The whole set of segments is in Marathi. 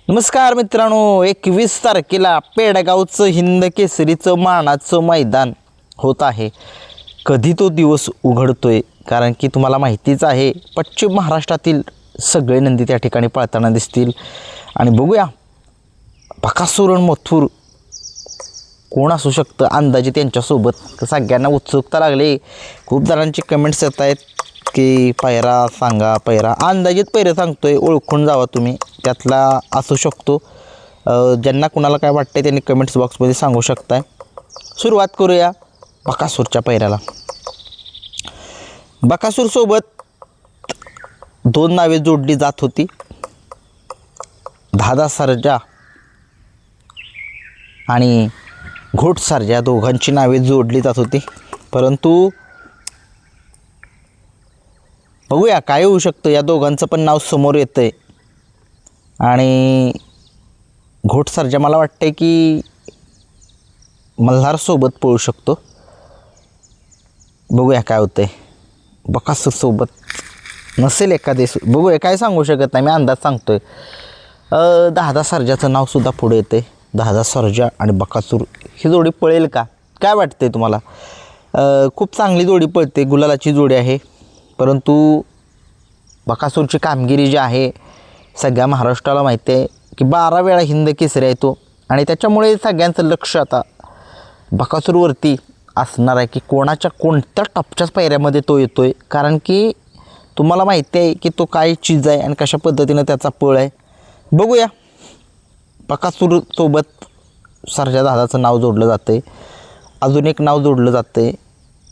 नमस्कार मित्रांनो, 21 तारखेला पेडगावचं हिंद केसरीचं मानाचं मैदान होत आहे. कधी तो दिवस उघडतोय, कारण की तुम्हाला माहितीच आहे पश्चिम महाराष्ट्रातील सगळे नंदी त्या ठिकाणी पळताना दिसतील. आणि बघूया बकासूर आणि मथुर कोण असू शकतं अंदाजे त्यांच्यासोबत. सगळ्यांना उत्सुकता लागली. खूप जणांची कमेंट्स येत आहेत की पैरा सांगा, पैरा अंदाजित पैरे सांगतोय, ओळखून जावा तुम्ही. त्यातला असू शकतो. ज्यांना कुणाला काय वाटतंय त्यांनी कमेंट्स बॉक्समध्ये सांगू शकताय. सुरुवात करूया बकासूरच्या पैऱ्याला. बकासूरसोबत 2 नावे जोडली जात होती, दादा सर्जा आणि घोट सर्जा. दोघांची नावे जोडली जात होती, परंतु बघूया काय होऊ शकतं. या दोघांचं पण नाव समोर येतं आहे. आणि घोट सर्जा मला वाटते की मल्हारसोबत पळू शकतो. बघूया काय होतं आहे. बकासूरसोबत नसेल एखादे, बघूया, काय सांगू शकत नाही, मी अंदाज सांगतो आहे. दादा सर्जाचं नावसुद्धा पुढे येते. दादा सर्जा आणि बकासूर ही जोडी पळेल का, काय वाटते तुम्हाला? खूप चांगली जोडी पळते, गुलालाची जोडी आहे. परंतु बकासूरची कामगिरी जी आहे सगळ्या महाराष्ट्राला माहिती आहे की 12 वेळा हिंद केसरी आहे तो. आणि त्याच्यामुळे सगळ्यांचं लक्ष आता बकासूरवरती असणार आहे की कोणत्या टॉपच्याच पायऱ्यामध्ये तो येतो आहे. कारण की तुम्हाला माहिती आहे की तो काय चीज आहे आणि कशा पद्धतीनं त्याचा पळ आहे. बघूया. बकासूरसोबत सर्जा दादाचं नाव जोडलं जातं आहे. अजून एक नाव जोडलं जातं आहे,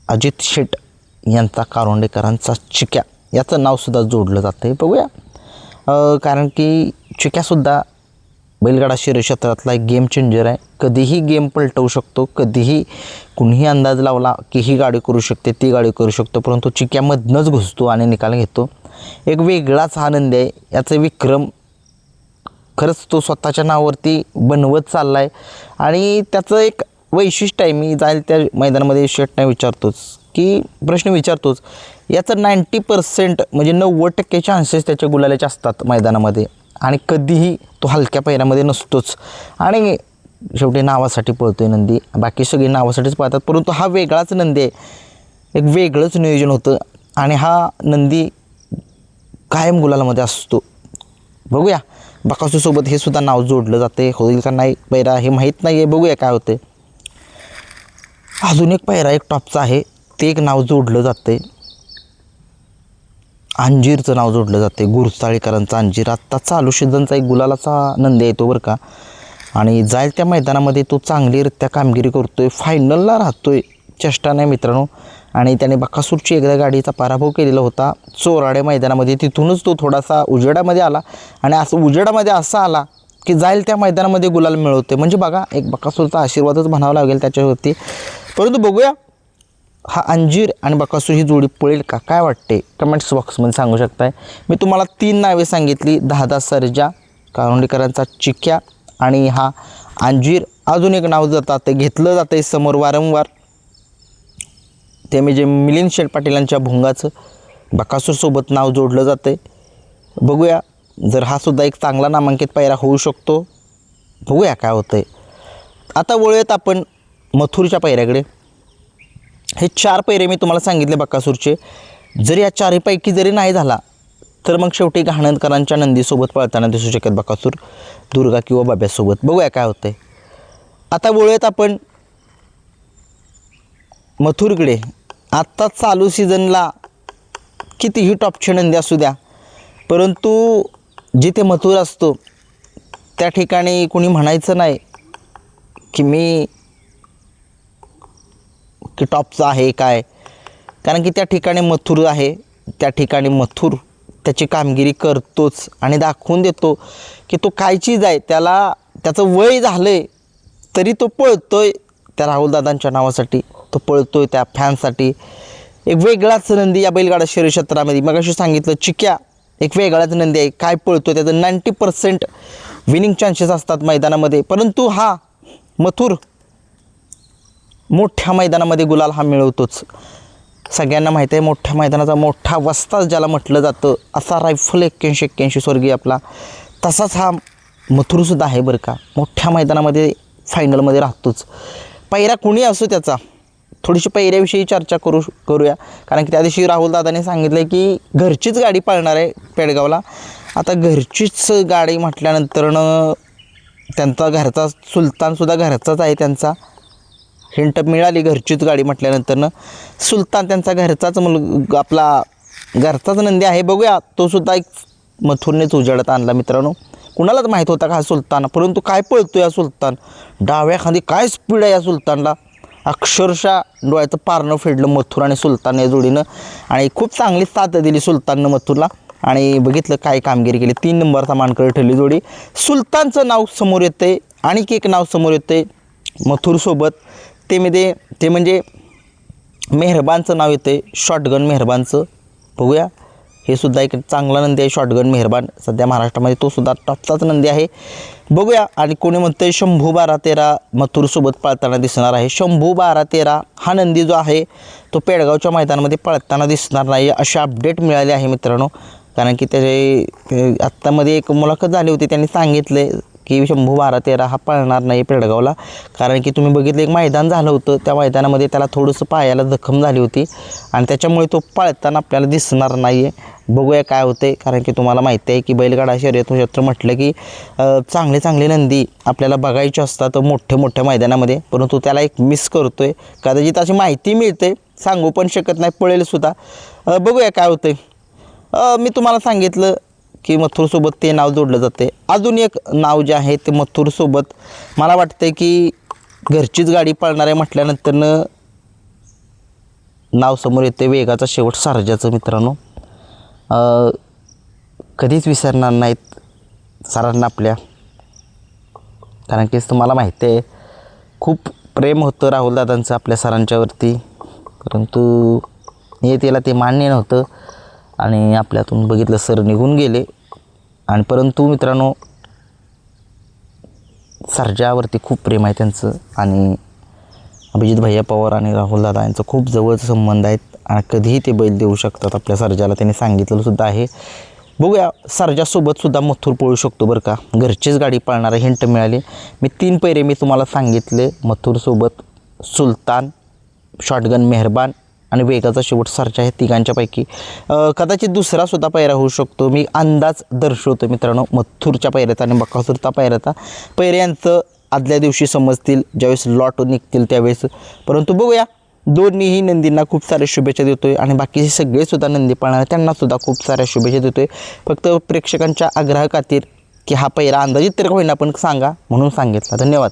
अजित शेट यांचा कारोंडेकरांचा चिक्या, याचं नावसुद्धा जोडलं जातं आहे. बघूया. कारण की चिक्यासुद्धा बैलगाडा क्षेत्रातला एक गेम चेंजर आहे. कधीही गेम पलटवू शकतो, कधीही कुणीही अंदाज लावला की ही गाडी करू शकते, ती गाडी करू शकतो, परंतु चिक्यामधनंच घुसतो आणि निकाल घेतो. एक वेगळाच आनंद आहे. याचा विक्रम खरंच तो स्वतःच्या नावावरती बनवत चालला आहे. आणि त्याचं एक वैशिष्ट्य आहे, मी जाईल त्या मैदानामध्ये शेटना विचारतोच की प्रश्न विचारतोच, याचं 90% म्हणजे 90% चान्सेस त्याच्या गुलालाचे असतात मैदानामध्ये. आणि कधीही तो हलक्या पैऱ्यामध्ये नसतोच. आणि शेवटी नावासाठी पळतो आहे नंदी, बाकी सगळी नावासाठीच पळतात, परंतु हा वेगळाच नंदी आहे. एक वेगळंच नियोजन होतं आणि हा नंदी कायम गुलालामध्ये असतो. बघूया बकासूरसोबत हे सुद्धा नाव जोडलं जाते, होईल का नाही पैरा हे माहीत नाही आहे. बघूया काय होते. अजून एक पैरा एक टॉपचा आहे, ते एक नाव जोडलं जाते, अंजीरचं नाव जोडलं जाते. गुरसाळीकरांचा अंजीर आत्ता चालू सीझनचा एक गुलालाचा नंदी येतो बरं का. आणि जाईल त्या मैदानामध्ये तो चांगलीरित्या कामगिरी करतो आहे, फायनलला राहतो आहे, चेष्टा नाही मित्रांनो. आणि त्याने बकासूरची एकदा गाडीचा पराभव केलेला होता चोराडे मैदानामध्ये. तिथूनच तो थोडासा उजेडामध्ये आला आणि असं उजेडामध्ये असा आला की जाईल त्या मैदानामध्ये गुलाल मिळवते. म्हणजे बघा, एक बकासूरचा आशीर्वादच म्हणावा लागेल त्याच्यावरती. परंतु बघूया हा अंजीर आणि बकासूर ही जोडी पळेल का, काय वाटते कमेंट्स बॉक्समध्ये सांगू शकताय. मी तुम्हाला 3 नावे सांगितली, दादा सर्जा, कारोंडेकरांचा चिक्या आणि हा अंजीर. अजून एक नाव ते घेतलं जातं आहे समोर वारंवार, ते म्हणजे मिलिंद शेठ पाटीलांच्या भुंगाचं बकासूरसोबत नाव जोडलं जातं आहे. बघूया, जर हा सुद्धा एक चांगला नामांकित पायरा होऊ शकतो. बघूया काय होतं आहे. आता वळूयात आपण मथुरच्या पायऱ्याकडे. हे 4 पैरे मी तुम्हाला सांगितले बकासूरचे. जर या 4पैकी जरी नाही झाला तर मग शेवटी घाणंदकरांच्या नंदीसोबत पळताना दिसू शकत बकासूर, दुर्गा किंवा बाब्यासोबत. बघूया काय होतं आहे. आता वळूयात आपण मथुरकडे. आत्ता चालू सीझनला कितीही टॉपचे नंदी असू द्या, परंतु जिथे मथुर असतो त्या ठिकाणी कुणी म्हणायचं नाही की मी की टॉपचा आहे काय. कारण की त्या ठिकाणी मथुर आहे, त्या ठिकाणी मथुर त्याची कामगिरी करतोच आणि दाखवून देतो की तो काय चीज आहे. त्याचं वय झालं आहे तरी तो पळतोय त्या राहुलदादांच्या नावासाठी, तो पळतोय त्या फॅनसाठी. एक वेगळाच नंदी या बैलगाडा शर्यत क्षेत्रामध्ये. मग अशी सांगितलं चिक्या एक वेगळाच नंदी आहे, काय पळतोय, त्याचं 90% विनिंग चान्सेस असतात मैदानामध्ये. परंतु हा मथुर मोठ्या मैदानामध्ये गुलाल हा मिळवतोच. सगळ्यांना माहीत आहे मोठ्या मैदानाचा मोठा वस्ताद ज्याला म्हटलं जातं, असा रायफल 81-81 स्वर्गीय आपला, तसाच हा मथुरसुद्धा आहे बरं का, मोठ्या मैदानामध्ये फायनलमध्ये राहतोच. पैरा कुणी असो त्याचा, थोडीशी पैऱ्याविषयी चर्चा करूया. कारण की त्या दिवशी राहुल दादाने सांगितलं आहे की घरचीच गाडी पळणार आहे पेडगावला. आता घरचीच गाडी म्हटल्यानंतरनं त्यांचा घरचा सुलतानसुद्धा घरचाच आहे. त्यांचा हिंट मिळाली घरचीच गाडी म्हटल्यानंतरनं. सुलतान त्यांचा घरचाच आपला घरचाच नंदी आहे. बघूया, तो सुद्धा एक मथुरनेच उजेडात आणला मित्रांनो. कुणालाच माहीत होता का हा सुलतान, परंतु काय पळतो या सुलतान, डाव्या खाली काय स्पीड आहे या सुलतानला. अक्षरशः डोळ्याचं पारणं फेडलं मथुर आणि सुलतान या जोडीनं. आणि खूप चांगली साथ दिली सुलताननं मथुरला. आणि बघितलं काय कामगिरी केली, 3 नंबरचा मानकरी ठरली जोडी. सुलतानचं नाव समोर येते, आणखी एक नाव समोर येते मथुरसोबत. ते म्हणजे मेहरबानचं नाव येते, शॉटगन मेहरबानचं. बघूया, हे सुद्धा एक चांगला नंदी आहे शॉटगन मेहरबान. सध्या महाराष्ट्रामध्ये तो सुद्धा टॉपचाच नंदी आहे. बघूया, आणि कोणी म्हणतं शंभू 12-13 मथुरसोबत पळताना दिसणार आहे. शंभू 12-13 हा नंदी जो आहे तो पेडगावच्या मैदानामध्ये पळताना दिसणार नाही अशी अपडेट मिळाली आहे मित्रांनो. कारण की त्याचे आत्तामध्ये एक मुलाखत झाली होती, त्यांनी सांगितले की शंभू 12-13 हा पळणार नाही पेडगावला. कारण की तुम्ही बघितलं एक मैदान झालं होतं, त्या मैदानामध्ये त्याला थोडंसं पायाला जखम झाली होती आणि त्याच्यामुळे तो पळताना आपल्याला दिसणार नाही आहे. बघूया काय होते. कारण की तुम्हाला माहिती आहे की बैलगाडा शर्यत क्षेत्र म्हटलं की चांगले चांगले नंदी आपल्याला बघायचे असतात मोठ्या मैदानामध्ये, परंतु त्याला एक मिस करतो आहे. कदाचित अशी माहिती मिळते, सांगू पण शकत नाही, पळेलसुद्धा. बघूया काय होते. मी तुम्हाला सांगितलं की मथुरसोबत ते नाव जोडलं जाते. अजून एक नाव जे आहे ते मथुरसोबत मला वाटतं की घरचीच गाडी पळणार आहे म्हटल्यानंतरनं नाव समोर येते वेगाचा शेवट सर्जाचं मित्रांनो. कधीच विसरणार नाहीत सरांना आपल्या. कारण की तुम्हाला माहिती आहे खूप प्रेम होतं राहुलदादांचं आपल्या सरांच्यावरती, परंतु नियतीला ते मान्य नव्हतं आणि आपल्यातून बघितलं सर निघून गेले. आणि परंतु मित्रांनो सर्जावरती खूप प्रेम आहे त्यांचं. आणि अभिजित भैया पवार आणि राहुलदादा यांचं खूप जवळचे संबंध आहेत आणि कधीही ते बैल देऊ शकतात आपल्या सर्जाला, त्यांनी सांगितलेलं सुद्धा आहे. बघूया, सर्जासोबतसुद्धा मथुर पळू शकतो बरं का, घरचीच गाडी पळणार आहे. हिंट मिळाली. 3 पैरे मी तुम्हाला सांगितले, मथुरसोबत सुलतान, शॉटगन मेहरबान आणि वेगाचा शेवट सर्जा आहे. तिघांच्यापैकी कदाचित दुसरासुद्धा पैरा होऊ शकतो. मी अंदाज दर्शवतो मित्रांनो मथुरच्या पैऱ्याचा आणि बकासूरचा पैऱ्याचा. पैऱ्यांचं आदल्या दिवशी समजतील ज्यावेळेस लॉट निघतील त्यावेळेस. परंतु बघूया, दोन्हीही नंदींना खूप साऱ्या शुभेच्छा देतो आहे आणि बाकीचे सगळेसुद्धा नंदी पळणार त्यांनासुद्धा खूप साऱ्या शुभेच्छा देतो आहे. फक्त प्रेक्षकांच्या आग्रह खातीर की हा पैरा अंदाजित तरी होईना पण सांगा म्हणून सांगितला. धन्यवाद.